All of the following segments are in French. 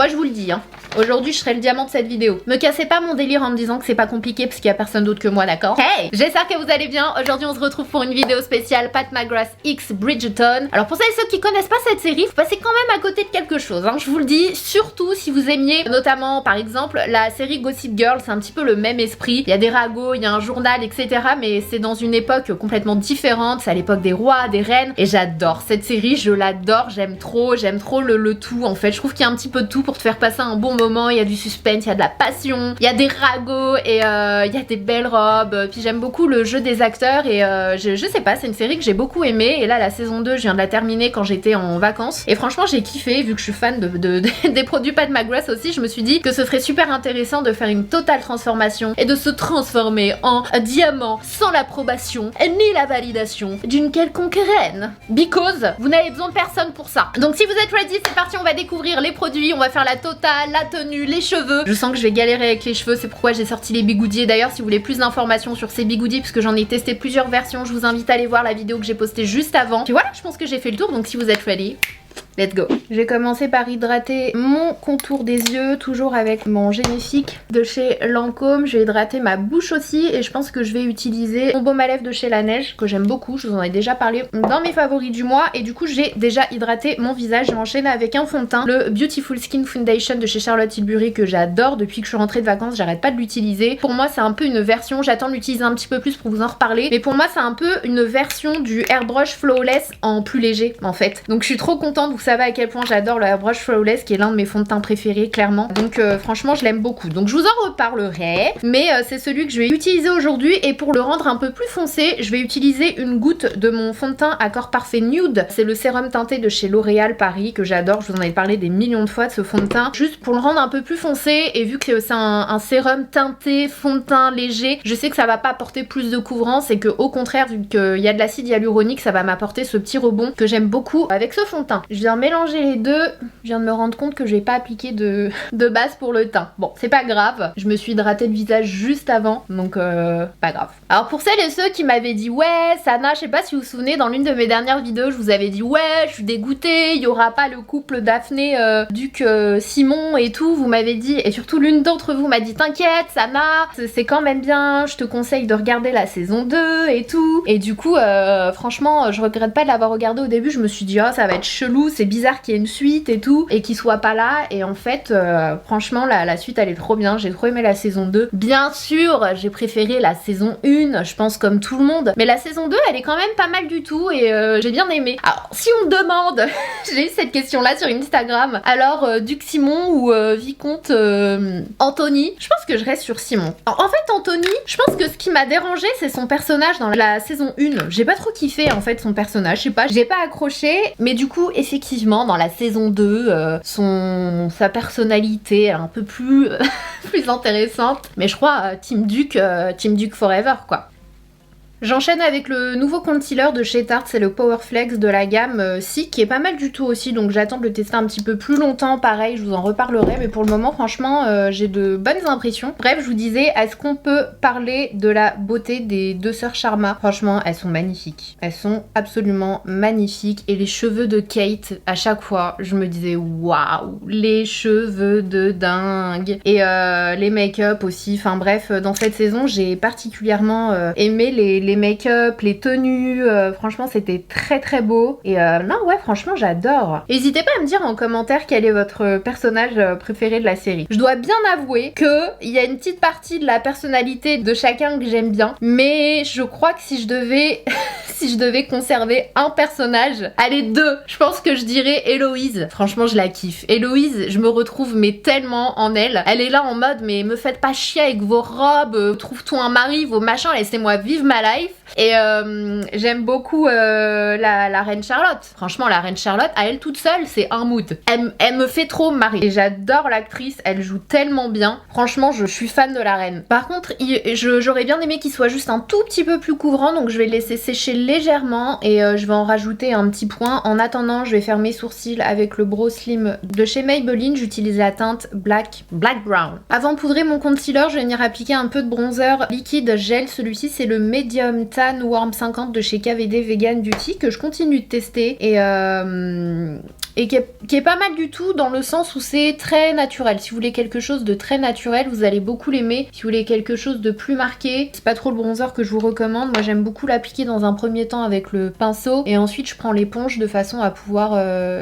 Moi je vous le dis, hein. Aujourd'hui je serai le diamant de cette vidéo. Me cassez pas mon délire en me disant que c'est pas compliqué parce qu'il y a personne d'autre que moi, d'accord? Hey! J'espère que vous allez bien. Aujourd'hui on se retrouve pour une vidéo spéciale Pat McGrath x Bridgerton. Alors pour celles et ceux qui connaissent pas cette série, vous passez quand même à côté de quelque chose, hein. Je vous le dis, surtout si vous aimiez notamment par exemple la série Gossip Girl, c'est un petit peu le même esprit. Il y a des ragots, il y a un journal, etc. Mais c'est dans une époque complètement différente. C'est à l'époque des rois, des reines. Et j'adore cette série, je l'adore, j'aime trop le tout en fait. Je trouve qu'il y a un petit peu de tout pour te faire passer un bon moment. Il y a du suspense, il y a de la passion, il y a des ragots et il y a des belles robes. Puis j'aime beaucoup le jeu des acteurs et je sais pas, c'est une série que j'ai beaucoup aimée. Et là la saison 2, je viens de la terminer quand j'étais en vacances. Et franchement j'ai kiffé, vu que je suis fan des produits Pat McGrath aussi. Je me suis dit que ce serait super intéressant de faire une totale transformation et de se transformer en diamant sans l'approbation ni la validation d'une quelconque reine. Because vous n'avez besoin de personne pour ça. Donc si vous êtes ready, c'est parti, on va découvrir les produits, on va faire la totale, la tenue, les cheveux. Je sens que je vais galérer avec les cheveux, c'est pourquoi j'ai sorti les bigoudis. Et d'ailleurs si vous voulez plus d'informations sur ces bigoudis, puisque j'en ai testé plusieurs versions, je vous invite à aller voir la vidéo que j'ai postée juste avant. Puis voilà, je pense que j'ai fait le tour, donc si vous êtes ready, let's go. Je vais commencer par hydrater mon contour des yeux, toujours avec mon Génifique de chez Lancôme. Je vais hydrater ma bouche aussi et je pense que je vais utiliser mon baume à lèvres de chez La Neige, que j'aime beaucoup, je vous en ai déjà parlé dans mes favoris du mois. Et du coup j'ai déjà hydraté mon visage. J'enchaîne avec un fond de teint, le Beautiful Skin Foundation de chez Charlotte Tilbury, que j'adore depuis que je suis rentrée de vacances, j'arrête pas de l'utiliser. Pour moi c'est un peu une version, j'attends de l'utiliser un petit peu plus pour vous en reparler, mais pour moi c'est un peu une version du Airbrush Flawless en plus léger en fait. Donc je suis trop contente, vous savez à quel point j'adore le Airbrush Flawless, qui est l'un de mes fonds de teint préférés clairement. Donc franchement je l'aime beaucoup. Donc je vous en reparlerai, mais c'est celui que je vais utiliser aujourd'hui. Et pour le rendre un peu plus foncé, je vais utiliser une goutte de mon fond de teint Accord Parfait Nude. C'est le sérum teinté de chez L'Oréal Paris, que j'adore, je vous en ai parlé des millions de fois de ce fond de teint. Juste pour le rendre un peu plus foncé, et vu que c'est un sérum teinté, fond de teint léger, je sais que ça va pas apporter plus de couvrance et que au contraire, vu qu'il y a de l'acide hyaluronique, ça va m'apporter ce petit rebond que j'aime beaucoup avec ce fond de teint. Je viens mélanger les deux, je viens de me rendre compte que j'ai pas appliqué de base pour le teint. Bon, c'est pas grave, je me suis hydratée le visage juste avant, donc pas grave. Alors pour celles et ceux qui m'avaient dit ouais, Sana, je sais pas si vous vous souvenez, dans l'une de mes dernières vidéos, je vous avais dit ouais, je suis dégoûtée, il y aura pas le couple Daphné, Duc, Simon et tout, vous m'avez dit, et surtout l'une d'entre vous m'a dit t'inquiète Sana, c'est quand même bien, je te conseille de regarder la saison 2 et tout. Et du coup, franchement, je regrette pas de l'avoir regardé au début, je me suis dit oh ça va être chelou, c'est bizarre qu'il y ait une suite et tout, et qu'il soit pas là. Et en fait, franchement, la suite elle est trop bien, j'ai trop aimé la saison 2. Bien sûr, j'ai préféré la saison 1, je pense comme tout le monde, mais la saison 2 elle est quand même pas mal du tout et j'ai bien aimé. Alors, si on me demande, j'ai eu cette question là sur Instagram, alors Duc Simon ou Vicomte Anthony, je pense que je reste sur Simon. Alors, en fait, Anthony, je pense que ce qui m'a dérangé, c'est son personnage dans la saison 1. J'ai pas trop kiffé en fait son personnage, je sais pas, j'ai pas accroché, mais du coup, effectivement, dans la saison 2, sa personnalité est un peu plus, plus intéressante. Mais je crois Team Duc Forever quoi. J'enchaîne avec le nouveau concealer de chez Tarte, c'est le Power Flex de la gamme Si, qui est pas mal du tout aussi, donc j'attends de le tester un petit peu plus longtemps, pareil, je vous en reparlerai, mais pour le moment, franchement, j'ai de bonnes impressions. Bref, je vous disais, est-ce qu'on peut parler de la beauté des deux sœurs Sharma? Franchement, elles sont magnifiques, elles sont absolument magnifiques, et les cheveux de Kate, à chaque fois, je me disais, waouh, les cheveux de dingue, et les make-up aussi, enfin bref, dans cette saison, j'ai particulièrement aimé les make-up, les tenues, franchement c'était très beau et non ouais franchement j'adore. N'hésitez pas à me dire en commentaire quel est votre personnage préféré de la série. Je dois bien avouer que il y a une petite partie de la personnalité de chacun que j'aime bien, mais je crois que si je devais si je devais conserver un personnage, allez deux, je pense que je dirais Héloïse. Franchement je la kiffe. Héloïse, je me retrouve mais tellement en elle. Elle est là en mode mais me faites pas chier avec vos robes, trouve-toi un mari, vos machins, laissez-moi vivre ma life. Et j'aime beaucoup la reine Charlotte. Franchement la reine Charlotte à elle toute seule c'est un mood. Elle me fait trop marrer. Et j'adore l'actrice, elle joue tellement bien. Franchement je suis fan de la reine. Par contre j'aurais bien aimé qu'il soit juste un tout petit peu plus couvrant, donc je vais le laisser sécher légèrement et je vais en rajouter un petit point. En attendant je vais faire mes sourcils avec le Brow Slim de chez Maybelline. J'utilise la teinte Black Brown. Avant de poudrer mon concealer, je vais venir appliquer un peu de bronzer liquide gel. Celui-ci c'est le Medium Tan Warm 50 de chez KVD Vegan Beauty que je continue de tester et et qui est pas mal du tout dans le sens où c'est très naturel. Si vous voulez quelque chose de très naturel, vous allez beaucoup l'aimer. Si vous voulez quelque chose de plus marqué, c'est pas trop le bronzer que je vous recommande. Moi j'aime beaucoup l'appliquer dans un premier temps avec le pinceau et ensuite je prends l'éponge de façon à pouvoir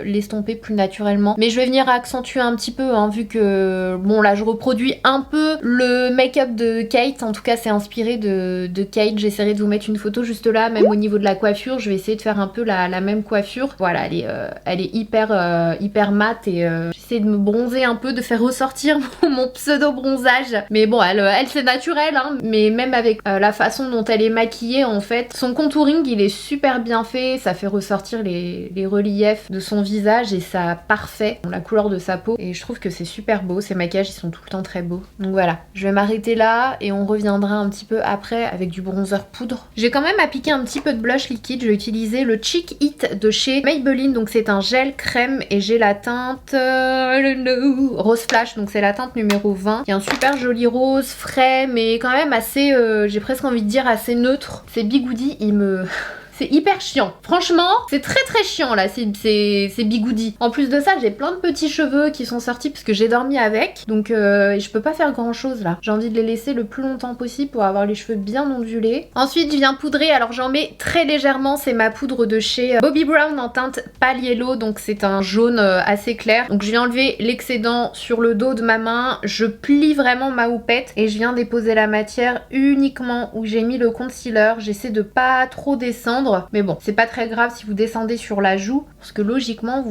l'estomper plus naturellement. Mais je vais venir accentuer un petit peu hein, vu que bon là je reproduis un peu le make-up de Kate. En tout cas c'est inspiré de Kate. J'essaierai de vous mettre une photo juste là, même au niveau de la coiffure. Je vais essayer de faire un peu la même coiffure. Voilà, elle est hyper mat et j'essaie de me bronzer un peu, de faire ressortir mon pseudo bronzage. Mais bon, elle c'est naturel hein, mais même avec la façon dont elle est maquillée en fait, son contouring il est super bien fait, ça fait ressortir les reliefs de son visage et ça parfait la couleur de sa peau et je trouve que c'est super beau. Ces maquillages ils sont tout le temps très beaux. Donc voilà, je vais m'arrêter là et on reviendra un petit peu après avec du bronzer poudre. J'ai quand même appliqué un petit peu de blush liquide. Je vais utiliser le Cheek It de chez Maybelline, donc c'est un gel crème et j'ai la teinte Rose Flash, donc c'est la teinte numéro 20 qui est un super joli rose frais mais quand même assez j'ai presque envie de dire assez neutre. Ces bigoudis ils me c'est hyper chiant. Franchement, c'est très chiant là, ces bigoudis. En plus de ça, j'ai plein de petits cheveux qui sont sortis parce que j'ai dormi avec. Donc je peux pas faire grand chose là. J'ai envie de les laisser le plus longtemps possible pour avoir les cheveux bien ondulés. Ensuite, je viens poudrer. Alors j'en mets très légèrement. C'est ma poudre de chez Bobbi Brown en teinte Pale Yellow. Donc c'est un jaune assez clair. Donc je viens enlever l'excédent sur le dos de ma main. Je plie vraiment ma houppette et je viens déposer la matière uniquement où j'ai mis le concealer. J'essaie de pas trop descendre. Mais bon, c'est pas très grave si vous descendez sur la joue parce que logiquement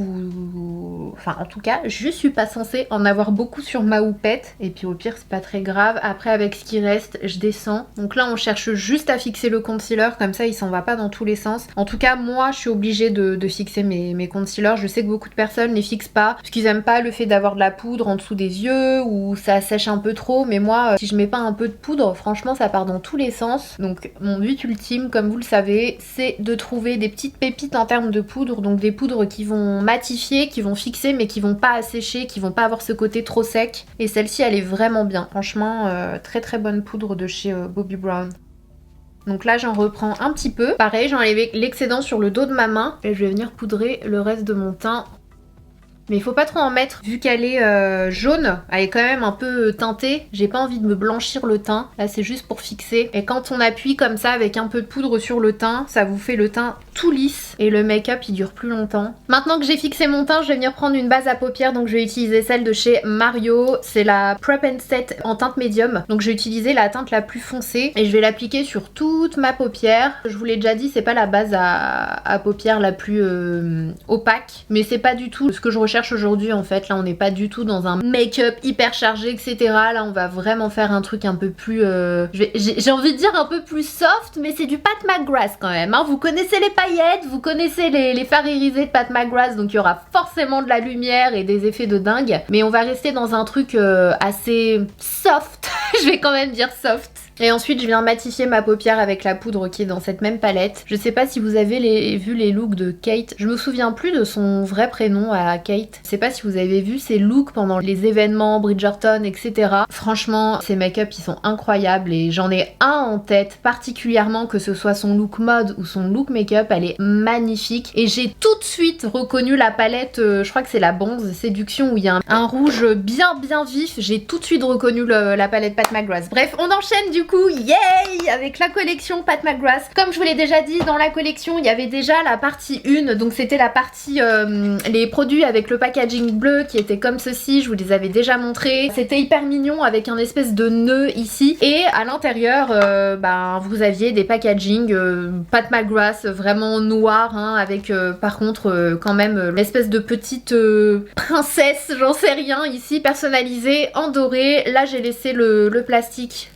enfin en tout cas je suis pas censée en avoir beaucoup sur ma houppette et puis au pire c'est pas très grave. Après avec ce qui reste je descends. Donc là on cherche juste à fixer le concealer, comme ça il s'en va pas dans tous les sens. En tout cas moi je suis obligée de fixer mes concealers. Je sais que beaucoup de personnes les fixent pas parce qu'ils aiment pas le fait d'avoir de la poudre en dessous des yeux ou ça sèche un peu trop, mais moi si je mets pas un peu de poudre franchement ça part dans tous les sens. Donc mon but ultime comme vous le savez c'est de trouver des petites pépites en termes de poudre, donc des poudres qui vont matifier, qui vont fixer mais qui vont pas assécher, qui vont pas avoir ce côté trop sec. Et celle-ci elle est vraiment bien, franchement très bonne poudre de chez Bobbi Brown. Donc là j'en reprends un petit peu, pareil j'ai enlevé l'excédent sur le dos de ma main et je vais venir poudrer le reste de mon teint. Mais il faut pas trop en mettre vu qu'elle est jaune, elle est quand même un peu teintée. J'ai pas envie de me blanchir le teint, là c'est juste pour fixer. Et quand on appuie comme ça avec un peu de poudre sur le teint, ça vous fait le teint tout lisse et le make-up il dure plus longtemps. Maintenant que j'ai fixé mon teint, je vais venir prendre une base à paupières, donc je vais utiliser celle de chez Mario. C'est la Prep and Set en teinte médium, donc je vais utiliser la teinte la plus foncée et je vais l'appliquer sur toute ma paupière. Je vous l'ai déjà dit, c'est pas la base à paupières la plus opaque, mais c'est pas du tout ce que je recherche aujourd'hui en fait. Là on n'est pas du tout dans un make-up hyper chargé etc. Là on va vraiment faire un truc un peu plus j'ai envie de dire un peu plus soft, mais c'est du Pat McGrath quand même hein. Vous connaissez les paillettes, vous connaissez les fards irisés de Pat McGrath, donc il y aura forcément de la lumière et des effets de dingue, mais on va rester dans un truc assez soft je vais quand même dire soft. Et ensuite je viens matifier ma paupière avec la poudre qui est dans cette même palette. Je sais pas si vous avez vu les looks de Kate. Je me souviens plus de son vrai prénom à Kate. Je sais pas si vous avez vu ses looks pendant les événements Bridgerton etc. Franchement ses make-up ils sont incroyables et j'en ai un en tête particulièrement, que ce soit son look mode ou son look make-up, elle est magnifique. Et j'ai tout de suite reconnu la palette, je crois que c'est la Bronze Séduction où il y a un rouge bien vif. J'ai tout de suite reconnu la palette Pat McGrath. Bref on enchaîne du coup, yay, avec la collection Pat McGrath. Comme je vous l'ai déjà dit, dans la collection il y avait déjà la partie 1, donc c'était la partie les produits avec le packaging bleu qui était comme ceci, je vous les avais déjà montrés. C'était hyper mignon avec un espèce de nœud ici et à l'intérieur vous aviez des packaging Pat McGrath vraiment noir hein, avec par contre quand même l'espèce de petite princesse, j'en sais rien ici, personnalisée en doré. Là j'ai laissé le plastique.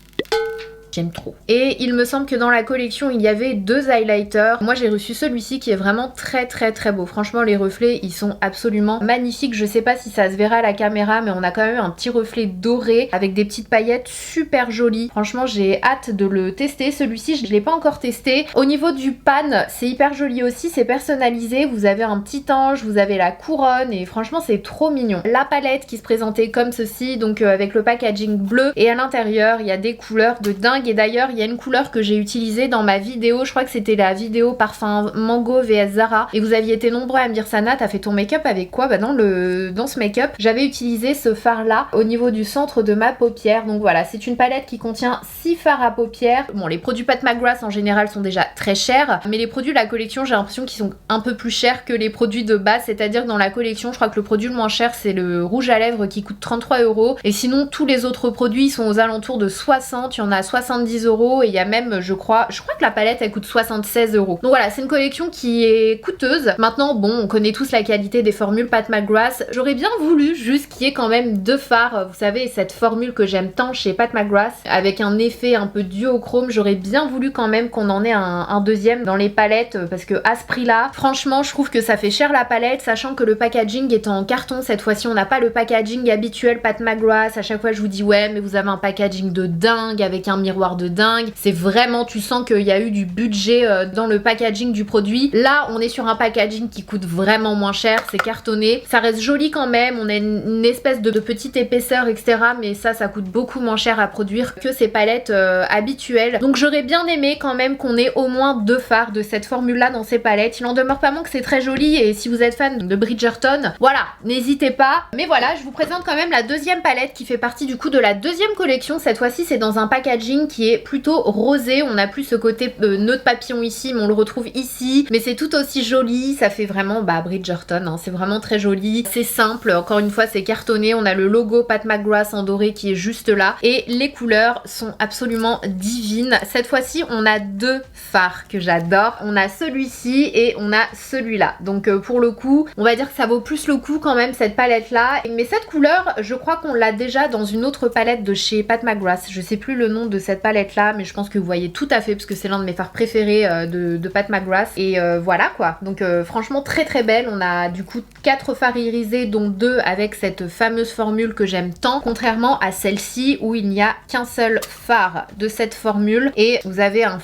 J'aime trop. Et il me semble que dans la collection il y avait 2 highlighters. Moi j'ai reçu celui-ci qui est vraiment très beau. Franchement les reflets ils sont absolument magnifiques. Je sais pas si ça se verra à la caméra mais on a quand même un petit reflet doré avec des petites paillettes super jolies. Franchement j'ai hâte de le tester. Celui-ci je l'ai pas encore testé. Au niveau du pan c'est hyper joli aussi, c'est personnalisé. Vous avez un petit ange, vous avez la couronne et franchement c'est trop mignon. La palette qui se présentait comme ceci, donc avec le packaging bleu et à l'intérieur il y a des couleurs de dingue. dingue. Et d'ailleurs il y a une couleur que j'ai utilisée dans ma vidéo, je crois que c'était la vidéo parfum Mango vs Zara, et vous aviez été nombreux à me dire Sana, t'as fait ton make-up avec quoi? Bah dans ce make-up j'avais utilisé ce fard là au niveau du centre de ma paupière. Donc voilà, c'est une palette qui contient 6 fards à paupières. Bon, les produits Pat McGrath en général sont déjà très chers, mais les produits de la collection j'ai l'impression qu'ils sont un peu plus chers que les produits de base, c'est-à-dire que dans la collection je crois que le produit le moins cher c'est le rouge à lèvres qui coûte 33 €, et sinon tous les autres produits sont aux alentours de 60, il y en a 70 € et il y a même je crois que la palette elle coûte 76 €. Donc voilà, c'est une collection qui est coûteuse. Maintenant bon, on connaît tous la qualité des formules Pat McGrath, j'aurais bien voulu juste qu'il y ait quand même 2 fards, vous savez cette formule que j'aime tant chez Pat McGrath avec un effet un peu duochrome, j'aurais bien voulu quand même qu'on en ait un deuxième dans les palettes, parce que à ce prix là franchement je trouve que ça fait cher la palette, sachant que le packaging est en carton cette fois-ci, on n'a pas le packaging habituel Pat McGrath. À chaque fois je vous dis ouais mais vous avez un packaging de dingue avec un miroir de dingue, c'est vraiment, tu sens qu'il y a eu du budget dans le packaging du produit. Là on est sur un packaging qui coûte vraiment moins cher, c'est cartonné, ça reste joli quand même, on a une espèce de petite épaisseur etc, mais ça coûte beaucoup moins cher à produire que ces palettes habituelles. Donc j'aurais bien aimé quand même qu'on ait au moins 2 fards de cette formule là dans ces palettes. Il en demeure pas moins que c'est très joli, et si vous êtes fan de Bridgerton, voilà, n'hésitez pas. Mais voilà, je vous présente quand même la deuxième palette qui fait partie du coup de la deuxième collection. Cette fois-ci c'est dans un packaging qui est plutôt rosé, on n'a plus ce côté nœud de papillon ici mais on le retrouve ici, mais c'est tout aussi joli, ça fait vraiment Bridgerton, hein. C'est vraiment très joli, c'est simple, encore une fois c'est cartonné, on a le logo Pat McGrath en doré qui est juste là, et les couleurs sont absolument divines. Cette fois-ci on a 2 fards que j'adore, on a celui-ci et on a celui-là, donc pour le coup on va dire que ça vaut plus le coup quand même cette palette là. Mais cette couleur je crois qu'on l'a déjà dans une autre palette de chez Pat McGrath, je sais plus le nom de cette palette là mais je pense que vous voyez tout à fait parce que c'est l'un de mes fards préférés de Pat McGrath, et voilà quoi. Donc franchement très très belle, on a du coup 4 fards irisés dont 2 avec cette fameuse formule que j'aime tant, contrairement à celle-ci où il n'y a qu'un seul fard de cette formule et vous avez un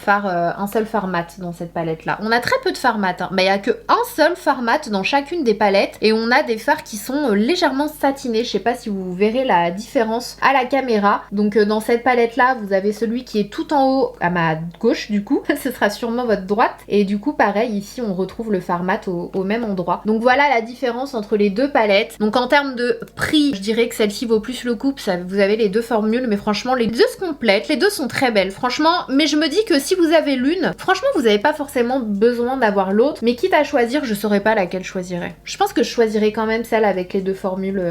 seul fard mat dans cette palette là. On a très peu de fard mat, hein. Mais il n'y a qu'un seul fard mat dans chacune des palettes, et on a des fards qui sont légèrement satinés, je sais pas si vous verrez la différence à la caméra. Donc dans cette palette là vous avez celui qui est tout en haut à ma gauche du coup, ce sera sûrement votre droite, et du coup pareil ici on retrouve le fard mat au même endroit. Donc voilà la différence entre les deux palettes. Donc en termes de prix je dirais que celle-ci vaut plus le coup, vous avez les 2 formules, mais franchement les 2 se complètent, les 2 sont très belles franchement. Mais je me dis que si vous avez l'une, franchement vous n'avez pas forcément besoin d'avoir l'autre, mais quitte à choisir je saurais pas laquelle je choisirais. Je pense que je choisirais quand même celle avec les 2 formules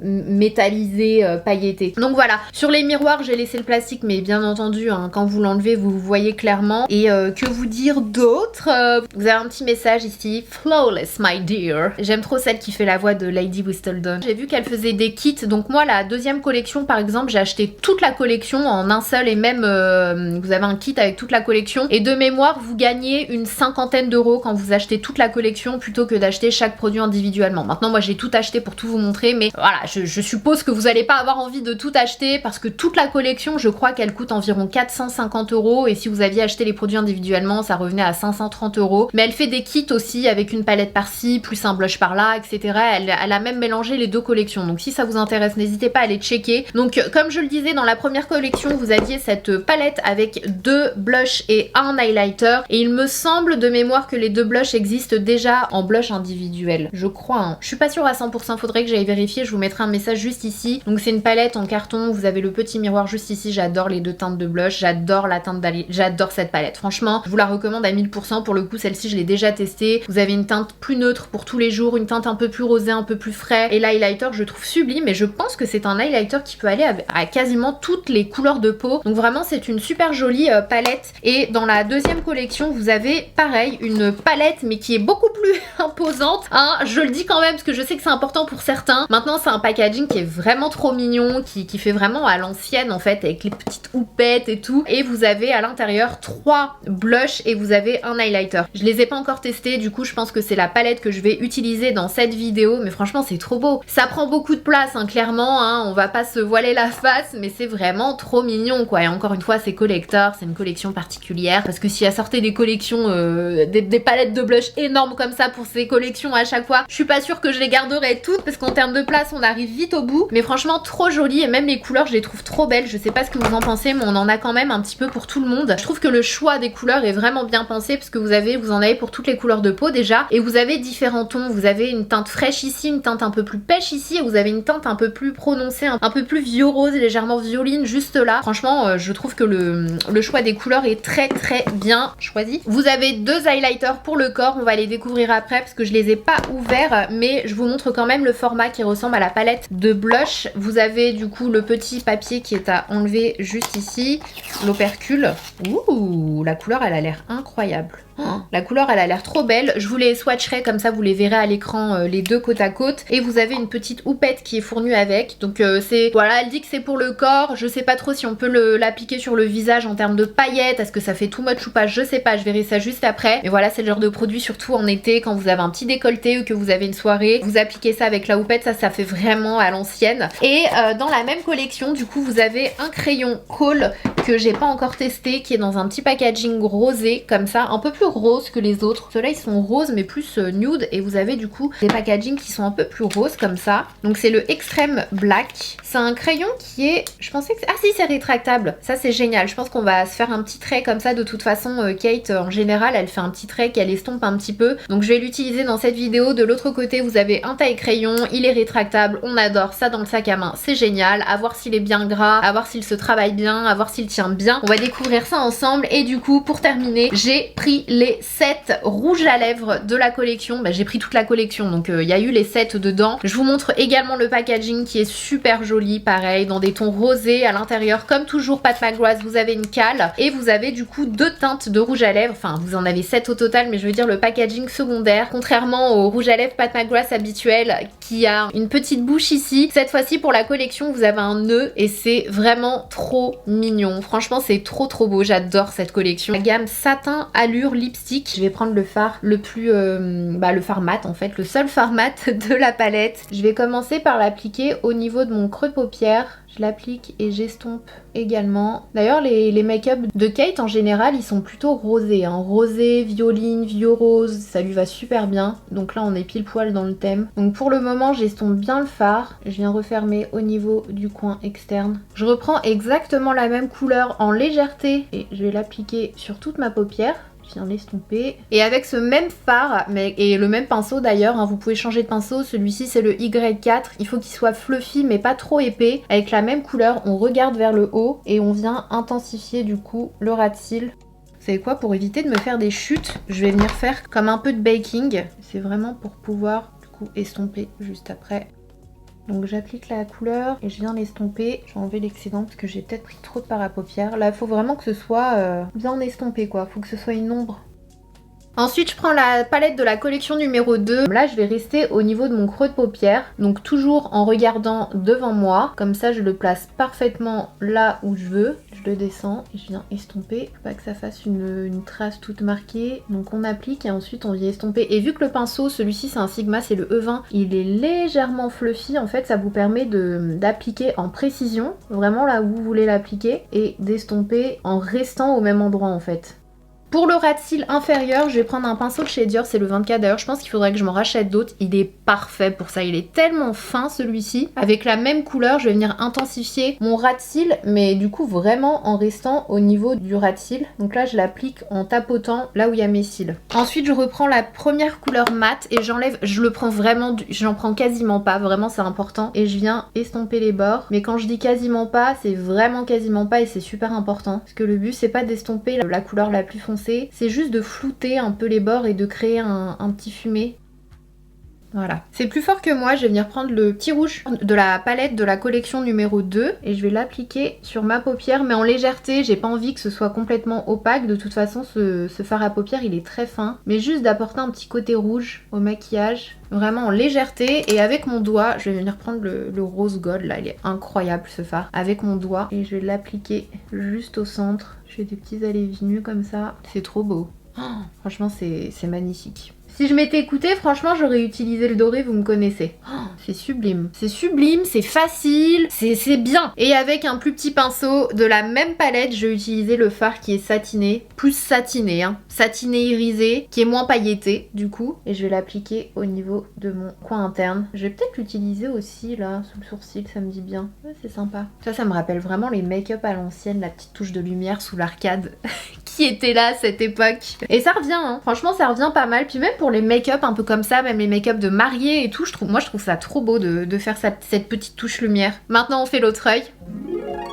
métallisées, pailletées. Donc voilà, sur les miroirs j'ai laissé le plastique, mais bien entendu hein, quand vous l'enlevez vous voyez clairement. Et que vous dire d'autre, vous avez un petit message ici, flawless my dear. J'aime trop celle qui fait la voix de Lady Whistledown. J'ai vu qu'elle faisait des kits, donc moi la deuxième collection par exemple j'ai acheté toute la collection en un seul, et même vous avez un kit avec toute la collection, et de mémoire vous gagnez une 50aine d'euros quand vous achetez toute la collection plutôt que d'acheter chaque produit individuellement. Maintenant moi j'ai tout acheté pour tout vous montrer, mais voilà, je suppose que vous n'allez pas avoir envie de tout acheter parce que toute la collection je crois qu'elle coûte environ 450 €, et si vous aviez acheté les produits individuellement ça revenait à 530 €. Mais elle fait des kits aussi avec une palette par-ci, plus un blush par-là, etc. Elle a même mélangé les 2 collections, donc si ça vous intéresse n'hésitez pas à aller checker. Donc comme je le disais, dans la première collection vous aviez cette palette avec 2 blushs et un highlighter, et il me semble de mémoire que les 2 blushs existent déjà en blush individuel, je crois hein. Je suis pas sûre à 100%, faudrait que j'aille vérifier, je vous mettrai un message juste ici. Donc c'est une palette en carton, vous avez le petit miroir juste ici, j'adore les 2 teintes de blush, j'adore la teinte d'Ali, j'adore cette palette, franchement je vous la recommande à 1000%. Pour le coup celle-ci je l'ai déjà testée, vous avez une teinte plus neutre pour tous les jours, une teinte un peu plus rosée, un peu plus frais, et l'highlighter je trouve sublime, et je pense que c'est un highlighter qui peut aller à quasiment toutes les couleurs de peau. Donc vraiment c'est une super jolie palette. Et dans la deuxième collection vous avez pareil une palette mais qui est beaucoup plus imposante hein. Je le dis quand même parce que je sais que c'est important pour certains. Maintenant c'est un packaging qui est vraiment trop mignon, qui fait vraiment à l'ancienne en fait, avec les petites houpettes et tout, et vous avez à l'intérieur 3 blushs et vous avez un highlighter. Je les ai pas encore testés, du coup je pense que c'est la palette que je vais utiliser dans cette vidéo, mais franchement c'est trop beau. Ça prend beaucoup de place hein, clairement hein, on va pas se voiler la face, mais c'est vraiment trop mignon quoi. Et encore une fois c'est collector, c'est une collection particulière, parce que si elle sortait des collections, des palettes de blush énormes comme ça pour ces collections à chaque fois. Je suis pas sûre que je les garderai toutes parce qu'en termes de place on arrive vite au bout, mais franchement trop joli et même les couleurs je les trouve trop belles. Je sais pas ce que vous en pensez, mais on en a quand même un petit peu pour tout le monde. Je trouve que le choix des couleurs est vraiment bien pensé parce que vous en avez pour toutes les couleurs de peau déjà, et vous avez différents tons. Vous avez une teinte fraîche ici, une teinte un peu plus pêche ici, et vous avez une teinte un peu plus prononcée, un peu plus vieux rose, légèrement violine juste là. Franchement je trouve que le choix des couleurs est très bien choisi. Vous avez deux highlighters pour le corps, on va les découvrir après parce que je les ai pas ouverts, mais je vous montre quand même le format qui ressemble à la palette de blush. Vous avez du coup le petit papier qui est à enlever juste ici, l'opercule. Ouh, la couleur elle a l'air incroyable. La couleur elle a l'air trop belle. Je vous les swatcherai comme ça vous les verrez à l'écran les deux côte à côte. Et vous avez une petite houppette qui est fournie avec. Donc c'est, voilà, elle dit que c'est pour le corps. Je sais pas trop si on peut l'appliquer sur le visage en termes de paillettes. Est-ce que ça fait too much ou pas? Je sais pas, je verrai ça juste après. Mais voilà, c'est le genre de produit surtout en été quand vous avez un petit décolleté ou que vous avez une soirée. Vous appliquez ça avec la houppette, ça fait vraiment à l'ancienne. Et dans la même collection du coup vous avez un crayon Kohl que j'ai pas encore testé, qui est dans un petit packaging rosé comme ça, un peu plus rose que les autres. Ceux-là ils sont roses mais plus nude, et vous avez du coup des packagings qui sont un peu plus roses comme ça. Donc c'est le Extreme Black. C'est un crayon qui est, je pensais que... Ah si, c'est rétractable, ça c'est génial. Je pense qu'on va se faire un petit trait comme ça. De toute façon Kate en général elle fait un petit trait qu'elle estompe un petit peu, donc je vais l'utiliser dans cette vidéo. De l'autre côté vous avez un taille crayon, il est rétractable, on adore ça dans le sac à main, c'est génial. À voir s'il est bien gras, à voir s'il se travaille bien, à voir s'il tient bien. On va découvrir ça ensemble. Et du coup pour terminer j'ai pris les 7 rouges à lèvres de la collection. Bah, j'ai pris toute la collection donc il y a eu les 7 dedans. Je vous montre également le packaging qui est super joli, pareil dans des tons rosés. À l'intérieur comme toujours Pat McGrath, vous avez une cale et vous avez du coup 2 teintes de rouge à lèvres. Enfin vous en avez 7 au total, mais je veux dire le packaging secondaire, contrairement au rouge à lèvres Pat McGrath habituel qui a une petite bouche ici. Cette fois-ci pour la collection vous avez un nœud et c'est vraiment trop mignon. Franchement c'est trop beau, j'adore cette collection. La gamme Satin Allure Lipstick. Je vais prendre le fard le plus... le fard mat en fait, le seul fard mat de la palette. Je vais commencer par l'appliquer au niveau de mon creux de paupière. Je l'applique et j'estompe également. D'ailleurs les make-up de Kate en général ils sont plutôt rosés, hein. Rosé, violine, vieux rose, ça lui va super bien. Donc là on est pile poil dans le thème. Donc pour le moment j'estompe bien le fard. Je viens refermer au niveau du coin externe. Je reprends exactement la même couleur en légèreté et je vais l'appliquer sur toute ma paupière. Je viens l'estomper. Et avec ce même fard, et le même pinceau d'ailleurs, hein, vous pouvez changer de pinceau. Celui-ci c'est le Y4. Il faut qu'il soit fluffy mais pas trop épais. Avec la même couleur, on regarde vers le haut et on vient intensifier du coup le ras de cils. Vous savez quoi, pour éviter de me faire des chutes, je vais venir faire comme un peu de baking. C'est vraiment pour pouvoir du coup estomper juste après. Donc j'applique la couleur et je viens l'estomper. Je vais enlever l'excédent parce que j'ai peut-être pris trop de fard à paupières. Là il faut vraiment que ce soit bien estompé quoi, faut que ce soit une ombre. Ensuite je prends la palette de la collection numéro 2. Là je vais rester au niveau de mon creux de paupière. Donc toujours en regardant devant moi. Comme ça je le place parfaitement là où je veux. Je le descends et je viens estomper. Faut pas que ça fasse une trace toute marquée. Donc on applique et ensuite on vient estomper. Et vu que le pinceau, celui-ci c'est un Sigma, c'est le E20, il est légèrement fluffy. En fait ça vous permet d'appliquer en précision, vraiment là où vous voulez l'appliquer, et d'estomper en restant au même endroit en fait. Pour le ras de cils inférieur, je vais prendre un pinceau de chez Dior, c'est le 24 d'ailleurs, je pense qu'il faudrait que je m'en rachète d'autres. Il est parfait pour ça, il est tellement fin celui-ci. Avec la même couleur, je vais venir intensifier mon ras de cils, mais du coup vraiment en restant au niveau du ras de cils. Donc là je l'applique en tapotant là où il y a mes cils. Ensuite je reprends la première couleur mat et j'enlève, je le prends vraiment, j'en prends quasiment pas, vraiment c'est important. Et je viens estomper les bords. Mais quand je dis quasiment pas, c'est vraiment quasiment pas et c'est super important. Parce que le but c'est pas d'estomper la couleur la plus foncée, c'est juste de flouter un peu les bords et de créer un petit fumé. Voilà. C'est plus fort que moi, je vais venir prendre le petit rouge de la palette de la collection numéro 2 et je vais l'appliquer sur ma paupière mais en légèreté, j'ai pas envie que ce soit complètement opaque. De toute façon ce fard à paupières il est très fin, mais juste d'apporter un petit côté rouge au maquillage, vraiment en légèreté. Et avec mon doigt, je vais venir prendre le rose gold là, il est incroyable ce fard. Avec mon doigt et je vais l'appliquer juste au centre. Je fais des petits allées-venues comme ça, c'est trop beau. Oh, franchement c'est magnifique. Si je m'étais écoutée, franchement, j'aurais utilisé le doré, vous me connaissez. Oh, c'est sublime. C'est sublime, c'est facile, c'est bien. Et avec un plus petit pinceau de la même palette, je vais utiliser le fard qui est satiné. Plus satiné, hein. Satiné irisé, qui est moins pailleté, du coup. Et je vais l'appliquer au niveau de mon coin interne. Je vais peut-être l'utiliser aussi, là, sous le sourcil, ça me dit bien. Ouais, c'est sympa. Ça me rappelle vraiment les make-up à l'ancienne, la petite touche de lumière sous l'arcade. Qui était là à cette époque. Et ça revient, hein. Franchement, ça revient pas mal. Puis même pour les make-up un peu comme ça, même les make-up de mariée et tout, moi je trouve ça trop beau de faire cette petite touche lumière. Maintenant, on fait l'autre œil.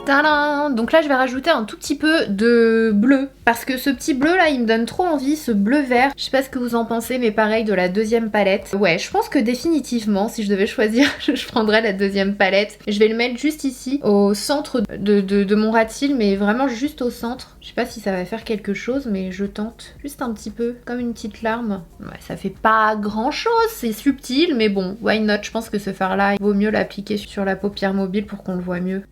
Tadam! Donc là je vais rajouter un tout petit peu de bleu parce que ce petit bleu là il me donne trop envie, ce bleu vert. Je sais pas ce que vous en pensez mais pareil de la deuxième palette. Ouais, je pense que définitivement si je devais choisir je prendrais la deuxième palette. Je vais le mettre juste ici au centre de mon ras de cils, mais vraiment juste au centre. Je sais pas si ça va faire quelque chose mais je tente juste un petit peu comme une petite larme. Ouais, ça fait pas grand chose, c'est subtil mais bon, why not? Je pense que ce fard là il vaut mieux l'appliquer sur la paupière mobile pour qu'on le voit mieux.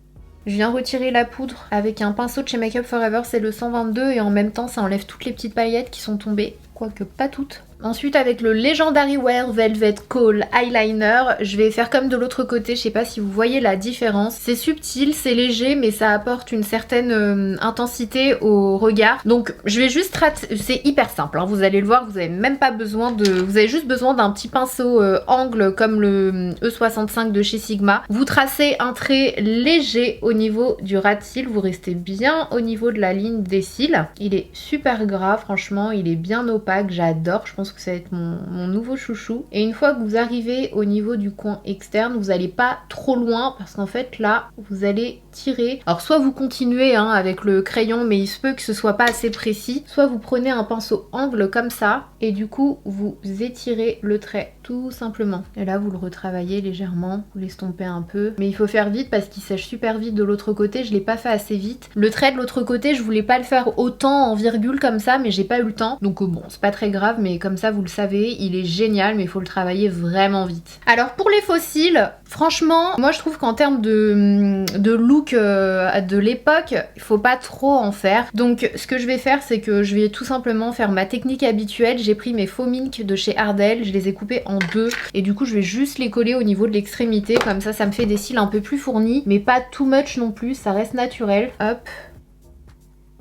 Je viens retirer la poudre avec un pinceau de chez Make Up For Ever, c'est le 122 et en même temps ça enlève toutes les petites paillettes qui sont tombées, quoique pas toutes. Ensuite avec le Legendary Wear Velvet Kohl Eyeliner, je vais faire comme de l'autre côté, je sais pas si vous voyez la différence. C'est subtil, c'est léger mais ça apporte une certaine intensité au regard. Donc je vais juste c'est hyper simple, hein. Vous allez le voir, vous avez même pas besoin de... Vous avez juste besoin d'un petit pinceau angle comme le E65 de chez Sigma. Vous tracez un trait léger au niveau du ras de cils, vous restez bien au niveau de la ligne des cils. Il est super gras, franchement, il est bien opaque, j'adore, je pense que ça va être mon nouveau chouchou. Et une fois que vous arrivez au niveau du coin externe, vous n'allez pas trop loin parce qu'en fait là, vous allez tirer. Alors soit vous continuez hein, avec le crayon mais il se peut que ce soit pas assez précis, soit vous prenez un pinceau angle comme ça et du coup vous étirez le trait tout simplement. Et là vous le retravaillez légèrement, vous l'estompez un peu. Mais il faut faire vite parce qu'il sèche super vite de l'autre côté, je l'ai pas fait assez vite. Le trait de l'autre côté, je voulais pas le faire autant en virgule comme ça mais j'ai pas eu le temps. Donc bon, c'est pas très grave mais comme ça vous le savez, il est génial mais il faut le travailler vraiment vite. Alors pour les faux cils, franchement, moi je trouve qu'en termes de look de l'époque, il faut pas trop en faire. Donc ce que je vais faire, c'est que je vais tout simplement faire ma technique habituelle. J'ai pris mes faux mink de chez Ardell, je les ai coupés en deux et du coup je vais juste les coller au niveau de l'extrémité. Comme ça me fait des cils un peu plus fournis, mais pas too much non plus, ça reste naturel. Hop.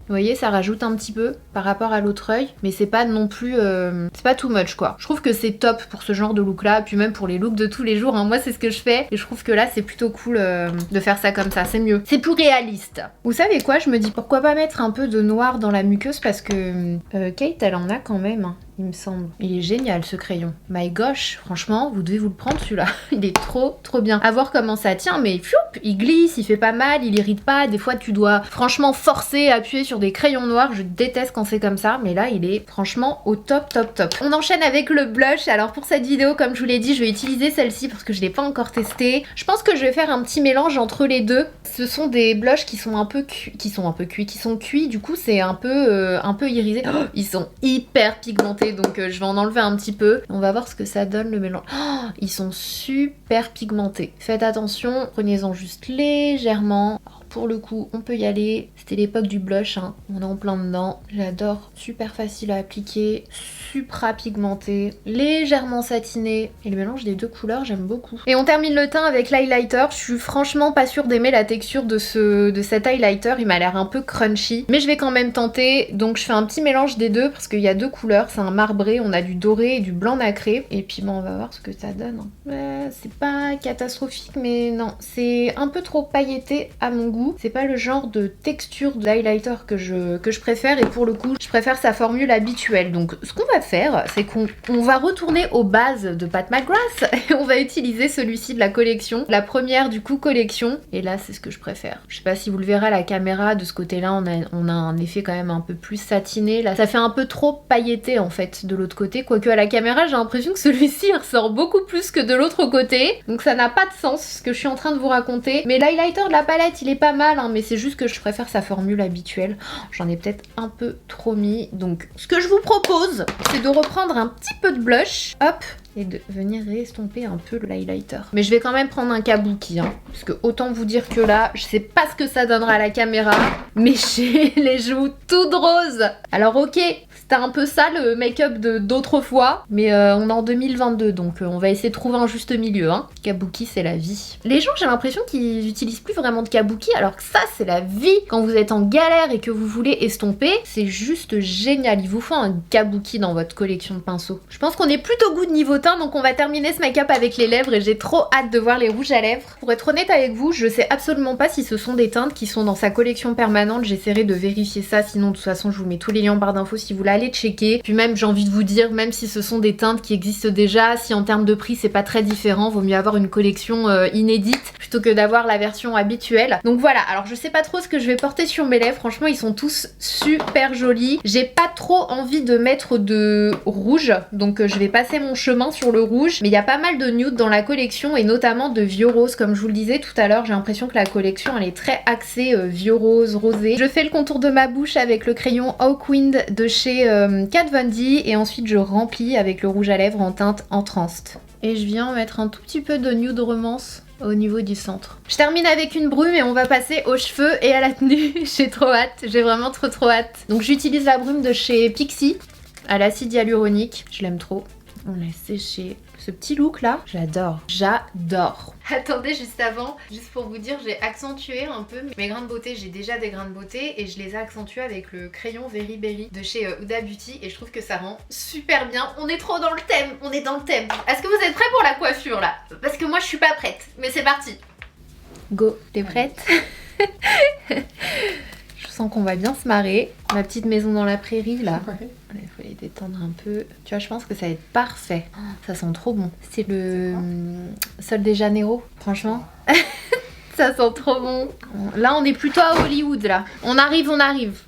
Vous voyez, ça rajoute un petit peu par rapport à l'autre œil, mais c'est pas non plus... c'est pas too much quoi. Je trouve que c'est top pour ce genre de look là, puis même pour les looks de tous les jours, hein. Moi c'est ce que je fais, et je trouve que là c'est plutôt cool de faire ça comme ça, c'est mieux. C'est plus réaliste. Vous savez quoi, je me dis pourquoi pas mettre un peu de noir dans la muqueuse, parce que Kate elle en a quand même, hein, il me semble. Il est génial ce crayon. My gosh, franchement, vous devez vous le prendre celui-là. Il est trop bien. À voir comment ça tient, mais fioup, il glisse, il fait pas mal, il irrite pas. Des fois tu dois franchement forcer, appuyer sur des crayons noirs. Je déteste quand c'est comme ça, mais là il est franchement au top. On enchaîne avec le blush. Alors pour cette vidéo, comme je vous l'ai dit, je vais utiliser celle-ci parce que je l'ai pas encore testée. Je pense que je vais faire un petit mélange entre les deux. Ce sont des blushs qui sont un peu cuits, qui sont cuits. Du coup c'est un peu irisé. Oh, ils sont hyper pigmentés. Donc je vais en enlever un petit peu. On va voir ce que ça donne le mélange. Oh, ils sont super pigmentés. Faites attention, prenez-en juste légèrement. Alors, pour le coup, on peut y aller. C'était l'époque du blush, hein. On est en plein dedans. J'adore. Super facile à appliquer. Supra pigmenté. Légèrement satiné. Et le mélange des deux couleurs, j'aime beaucoup. Et on termine le teint avec l'highlighter. Je suis franchement pas sûre d'aimer la texture de cet highlighter. Il m'a l'air un peu crunchy. Mais je vais quand même tenter. Donc je fais un petit mélange des deux parce qu'il y a deux couleurs. C'est un marbré. On a du doré et du blanc nacré. Et puis bon, on va voir ce que ça donne. C'est pas catastrophique, mais non. C'est un peu trop pailleté à mon goût. C'est pas le genre de texture d'highlighter que je préfère, et pour le coup je préfère sa formule habituelle. Donc ce qu'on va faire, c'est qu'on va retourner aux bases de Pat McGrath et on va utiliser celui-ci de la collection, la première du coup collection, et là c'est ce que je préfère. Je sais pas si vous le verrez à la caméra, de ce côté là on a un effet quand même un peu plus satiné, là ça fait un peu trop pailleté en fait de l'autre côté, quoique à la caméra j'ai l'impression que celui-ci ressort beaucoup plus que de l'autre côté, donc ça n'a pas de sens ce que je suis en train de vous raconter. Mais l'highlighter de la palette il est pas mal, hein, mais c'est juste que je préfère sa formule habituelle. J'en ai peut-être un peu trop mis. Donc ce que je vous propose, c'est de reprendre un petit peu de blush. Hop, et de venir estomper un peu le highlighter. Mais je vais quand même prendre un kabuki, hein, parce que autant vous dire que là, je sais pas ce que ça donnera à la caméra, mais j'ai les joues toutes roses. Alors ok, c'était un peu ça le make-up d'autrefois, mais on est en 2022, donc on va essayer de trouver un juste milieu. Hein. Kabuki, c'est la vie. Les gens, j'ai l'impression qu'ils utilisent plus vraiment de kabuki, alors que ça, c'est la vie. Quand vous êtes en galère et que vous voulez estomper, c'est juste génial. Il vous faut un kabuki dans votre collection de pinceaux. Je pense qu'on est plutôt good niveau teint, donc on va terminer ce make-up avec les lèvres et j'ai trop hâte de voir les rouges à lèvres. Pour être honnête avec vous, je sais absolument pas si ce sont des teintes qui sont dans sa collection permanente. J'essaierai de vérifier ça, sinon de toute façon je vous mets tous les liens en barre d'infos si vous voulez aller checker. Puis même j'ai envie de vous dire, même si ce sont des teintes qui existent déjà, si en termes de prix c'est pas très différent, vaut mieux avoir une collection inédite plutôt que d'avoir la version habituelle. Donc voilà, alors je sais pas trop ce que je vais porter sur mes lèvres, franchement ils sont tous super jolis. J'ai pas trop envie de mettre de rouge, donc je vais passer mon chemin sur le rouge, mais il y a pas mal de nude dans la collection et notamment de vieux rose, comme je vous le disais tout à l'heure, j'ai l'impression que la collection elle est très axée vieux rose, rosé. Je fais le contour de ma bouche avec le crayon Hawkwind de chez Kat Von D et ensuite je remplis avec le rouge à lèvres en teinte Entranced. Et je viens mettre un tout petit peu de nude romance au niveau du centre. Je termine avec une brume et on va passer aux cheveux et à la tenue. J'ai trop hâte, j'ai vraiment trop hâte. Donc j'utilise la brume de chez Pixi à l'acide hyaluronique, je l'aime trop. On l'a séché. Ce petit look là, j'adore. J'adore. Attendez, juste avant, juste pour vous dire, j'ai accentué un peu mes grains de beauté. J'ai déjà des grains de beauté et je les ai accentués avec le crayon Very Berry de chez Huda Beauty et je trouve que ça rend super bien. On est trop dans le thème, on est dans le thème. Est-ce que vous êtes prêts pour la coiffure là? Parce que moi je suis pas prête, mais c'est parti. Go, t'es prête? Je sens qu'on va bien se marrer. Ma petite maison dans la prairie là. Ouais. Il faut les détendre un peu. Tu vois, je pense que ça va être parfait. Ça sent trop bon. C'est le Sol de Janeiro, franchement. Ça sent trop bon. Là, on est plutôt à Hollywood, là. On arrive, on arrive.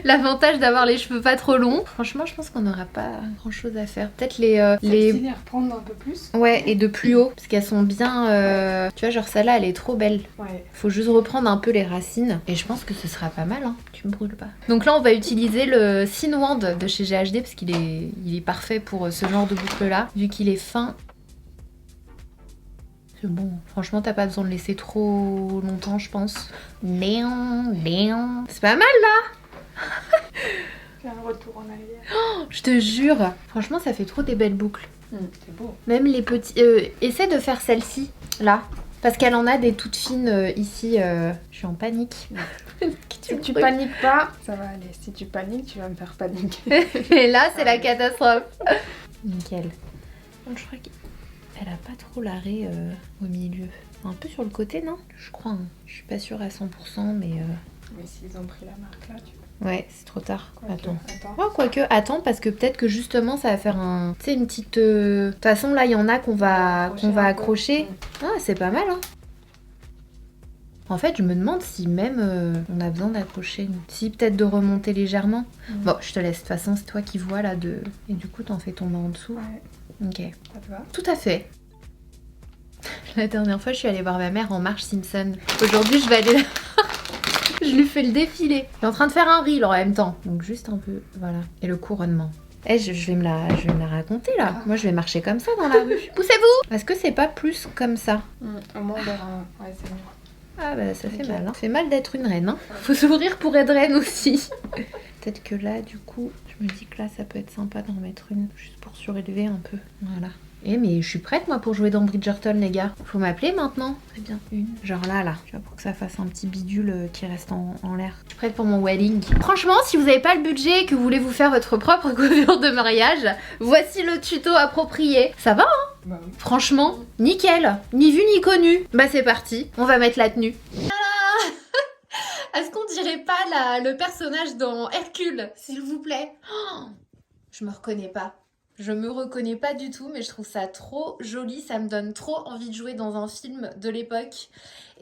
L'avantage d'avoir les cheveux pas trop longs. Franchement, je pense qu'on n'aura pas grand-chose à faire. Peut-être les reprendre un peu plus. Ouais, et de plus haut. Parce qu'elles sont bien... Tu vois, genre celle-là, elle est trop belle. Ouais. Faut juste reprendre un peu les racines. Et je pense que ce sera pas mal, hein. Tu me brûles pas. Donc là, on va utiliser le Sin Wand de chez GHD. Parce qu'il est parfait pour ce genre de boucle-là. Vu qu'il est fin. Bon, franchement, t'as pas besoin de laisser trop longtemps, je pense. C'est pas mal, là. Fais un retour en arrière. Oh, je te jure. Franchement, ça fait trop des belles boucles. C'est beau. Même les petits... essaie de faire celle-ci, là. Parce qu'elle en a des toutes fines ici. Je suis en panique. Si tu paniques pas, ça va aller. Si tu paniques, tu vas me faire paniquer. Et là, c'est la catastrophe. Nickel. Donc, je crois que... Elle a pas trop l'arrêt au milieu. Un peu sur le côté, non? Je crois. Hein. Je suis pas sûre à 100%, mais... Mais s'ils ont pris la marque là, tu vois. Ouais, c'est trop tard. Attends. Oh, quoique, attends, parce que peut-être que justement, ça va faire un... Tu sais, une petite... De toute façon, là, il y en a qu'on va accrocher. Ah, c'est pas mal, hein. En fait, je me demande si même on a besoin d'accrocher. Si, peut-être de remonter légèrement. Bon, je te laisse. De toute façon, c'est toi qui vois, là, de... Et du coup, t'en fais tomber en dessous. Ouais. Ok. Ça te va? Tout à fait. La dernière fois, je suis allée voir ma mère en Marge Simpson. Aujourd'hui, je vais aller là. Je lui fais le défilé. Je suis en train de faire un reel en même temps. Donc juste un peu, voilà. Et le couronnement. Eh, je vais me la raconter là. Moi, je vais marcher comme ça dans la rue. Poussez-vous! Est-ce que c'est pas plus comme ça? Au moins, ouais, c'est mieux. Ah bah ça fait mal. Hein. Ça fait mal d'être une reine. Hein. Faut s'ouvrir pour être reine aussi. Peut-être que là, du coup, je me dis que là, ça peut être sympa d'en mettre une. Juste pour surélever un peu. Voilà. Eh mais je suis prête moi pour jouer dans Bridgerton les gars. Faut m'appeler maintenant. Très bien. Une. Genre là. Tu vois, pour que ça fasse un petit bidule qui reste en l'air. Je suis prête pour mon wedding. Franchement, si vous n'avez pas le budget et que vous voulez vous faire votre propre coiffure de mariage, voici le tuto approprié. Ça va hein? Bah oui. Franchement, nickel. Ni vu ni connu. Bah c'est parti. On va mettre la tenue. Est-ce qu'on dirait pas le personnage dans Hercule, s'il vous plaît? Oh, je me reconnais pas. Je me reconnais pas du tout, mais je trouve ça trop joli. Ça me donne trop envie de jouer dans un film de l'époque.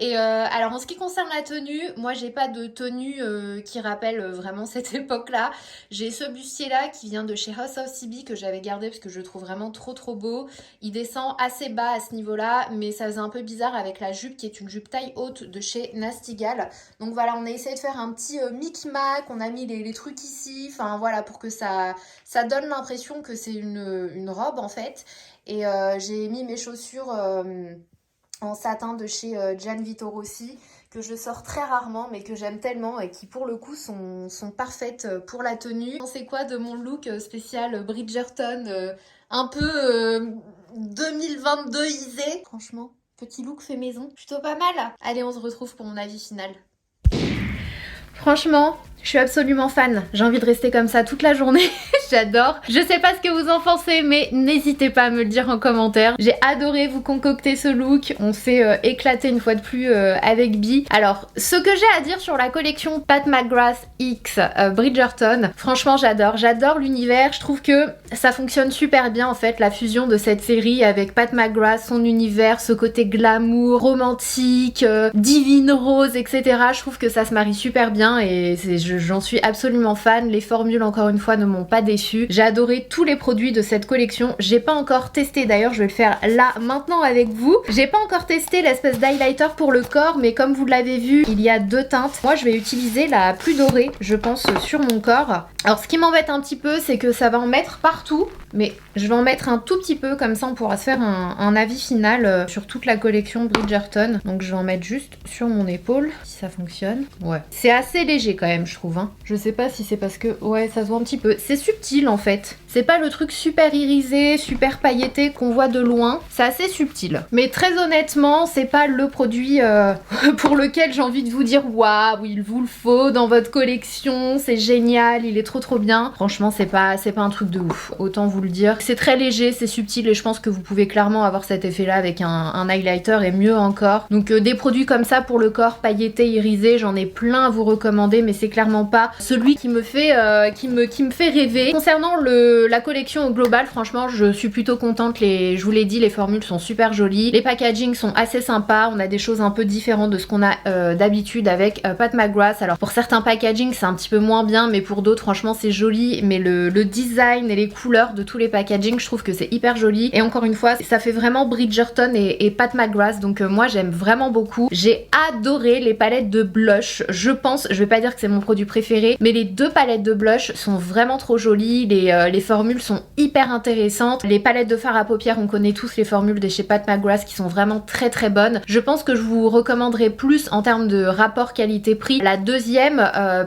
Et alors en ce qui concerne la tenue, moi j'ai pas de tenue qui rappelle vraiment cette époque-là. J'ai ce bustier-là qui vient de chez House of CB que j'avais gardé parce que je le trouve vraiment trop beau. Il descend assez bas à ce niveau-là, mais ça faisait un peu bizarre avec la jupe qui est une jupe taille haute de chez Nasty Gal. Donc voilà, on a essayé de faire un petit micmac, on a mis les trucs ici, enfin voilà, pour que ça donne l'impression que c'est une robe en fait. Et j'ai mis mes chaussures en satin de chez Gian Vito Rossi, que je sors très rarement mais que j'aime tellement et qui pour le coup sont parfaites pour la tenue. Vous pensez quoi de mon look spécial Bridgerton, un peu 2022 isé? Franchement, petit look fait maison, plutôt pas mal. Allez, on se retrouve pour mon avis final. Franchement, je suis absolument fan. J'ai envie de rester comme ça toute la journée. J'adore. Je sais pas ce que vous en pensez, mais n'hésitez pas à me le dire en commentaire. J'ai adoré vous concocter ce look. On s'est éclaté une fois de plus avec Bi. Alors, ce que j'ai à dire sur la collection Pat McGrath X Bridgerton, franchement j'adore. J'adore l'univers. Je trouve que ça fonctionne super bien en fait, la fusion de cette série avec Pat McGrath, son univers, ce côté glamour, romantique, divine rose, etc. Je trouve que ça se marie super bien et j'en suis absolument fan. Les formules encore une fois ne m'ont pas déçue. J'ai adoré tous les produits de cette collection. J'ai pas encore testé, d'ailleurs je vais le faire là maintenant avec vous. J'ai pas encore testé l'espèce d'highlighter pour le corps, mais comme vous l'avez vu, il y a deux teintes. Moi je vais utiliser la plus dorée, je pense, sur mon corps. Alors ce qui m'embête un petit peu, c'est que ça va en mettre partout, mais je vais en mettre un tout petit peu, comme ça on pourra se faire un avis final sur toute la collection Bridgerton. Donc je vais en mettre juste sur mon épaule, si ça fonctionne. Ouais, c'est assez léger quand même je trouve, hein. Je sais pas si c'est parce que, ouais, ça se voit un petit peu. C'est subtil en fait. C'est pas le truc super irisé, super pailleté qu'on voit de loin. C'est assez subtil. Mais très honnêtement, c'est pas le produit pour lequel j'ai envie de vous dire waouh, il vous le faut dans votre collection, c'est génial, il est trop bien. Franchement, c'est pas un truc de ouf. Autant vous le dire. C'est très léger, c'est subtil et je pense que vous pouvez clairement avoir cet effet-là avec un highlighter et mieux encore. Donc des produits comme ça pour le corps, pailleté, irisé, j'en ai plein à vous recommander, mais c'est clairement pas celui qui me fait qui me fait rêver. Concernant la collection au global, franchement je suis plutôt contente. Je vous l'ai dit, les formules sont super jolies, les packaging sont assez sympas, on a des choses un peu différentes de ce qu'on a d'habitude avec Pat McGrath. Alors pour certains packaging c'est un petit peu moins bien, mais pour d'autres franchement c'est joli. Mais le design et les couleurs de tous les packaging, je trouve que c'est hyper joli. Et encore une fois, ça fait vraiment Bridgerton et Pat McGrath, donc moi j'aime vraiment beaucoup. J'ai adoré les palettes de blush. Je pense, je vais pas dire que c'est mon produit préféré, mais les deux palettes de blush sont vraiment trop jolies. Les formules sont hyper intéressantes. Les palettes de fard à paupières, on connaît tous les formules de chez Pat McGrath qui sont vraiment très bonnes. Je pense que je vous recommanderais plus en termes de rapport qualité-prix la deuxième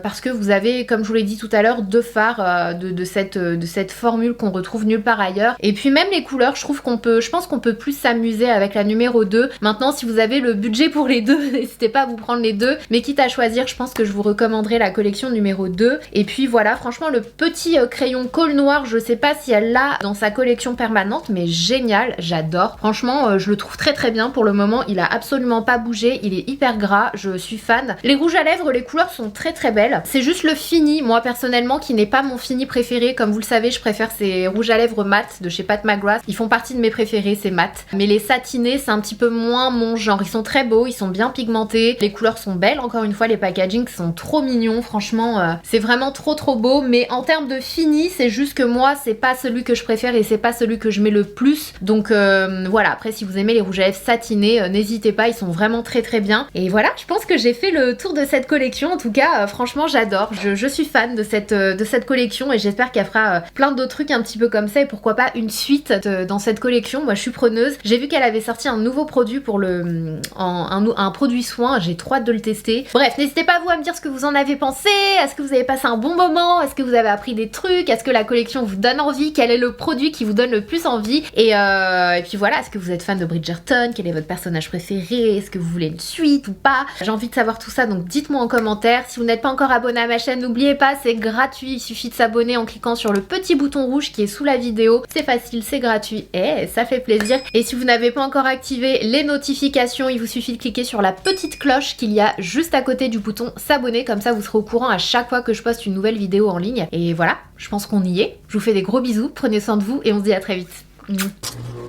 parce que vous avez, comme je vous l'ai dit tout à l'heure, deux fards de cette formule qu'on retrouve nulle part ailleurs. Et puis même les couleurs, je pense qu'on peut plus s'amuser avec la numéro 2. Maintenant, si vous avez le budget pour les deux, n'hésitez pas à vous prendre les deux. Mais quitte à choisir, je pense que je vous recommanderais la collection numéro 2. Et puis voilà, franchement, le petit crayon col noir, je sais pas si elle l'a dans sa collection permanente, mais génial, j'adore. Franchement, je le trouve très bien pour le moment. Il a absolument pas bougé, il est hyper gras, je suis fan. Les rouges à lèvres, les couleurs sont très belles. C'est juste le fini, moi personnellement, qui n'est pas mon fini préféré. Comme vous le savez, je préfère ces rouges à lèvres mat de chez Pat McGrath. Ils font partie de mes préférés, ces mat. Mais les satinés, c'est un petit peu moins mon genre. Ils sont très beaux, ils sont bien pigmentés. Les couleurs sont belles, encore une fois, les packaging sont trop mignons. Franchement, c'est vraiment trop beau. Mais en termes de fini, c'est juste que moi, c'est pas celui que je préfère et c'est pas celui que je mets le plus. Donc voilà, après si vous aimez les rouges à lèvres satinés, n'hésitez pas, ils sont vraiment très bien. Et voilà, je pense que j'ai fait le tour de cette collection. En tout cas, franchement, j'adore. Je suis fan de cette collection et j'espère qu'elle fera plein d'autres trucs un petit peu comme ça et pourquoi pas une suite dans cette collection. Moi, je suis preneuse. J'ai vu qu'elle avait sorti un nouveau produit pour un produit soin. J'ai trop hâte de le tester. Bref, n'hésitez pas vous à me dire ce que vous en avez pensé. Est-ce que vous avez passé un bon moment? Est-ce que vous avez appris des trucs? Est-ce que la collection vous donne envie? Quel est le produit qui vous donne le plus envie? Et puis voilà, est-ce que vous êtes fan de Bridgerton? Quel est votre personnage préféré? Est-ce que vous voulez une suite ou pas? J'ai envie de savoir tout ça, donc dites-moi en commentaire. Si vous n'êtes pas encore abonné à ma chaîne, n'oubliez pas, c'est gratuit. Il suffit de s'abonner en cliquant sur le petit bouton rouge qui est sous la vidéo. C'est facile, c'est gratuit et ça fait plaisir. Et si vous n'avez pas encore activé les notifications, il vous suffit de cliquer sur la petite cloche qu'il y a juste à côté du bouton s'abonner. Comme ça, vous serez au courant à chaque fois que je poste une nouvelle vidéo en ligne. Et voilà, je pense qu'on y est. Je vous fais des gros bisous, prenez soin de vous et on se dit à très vite.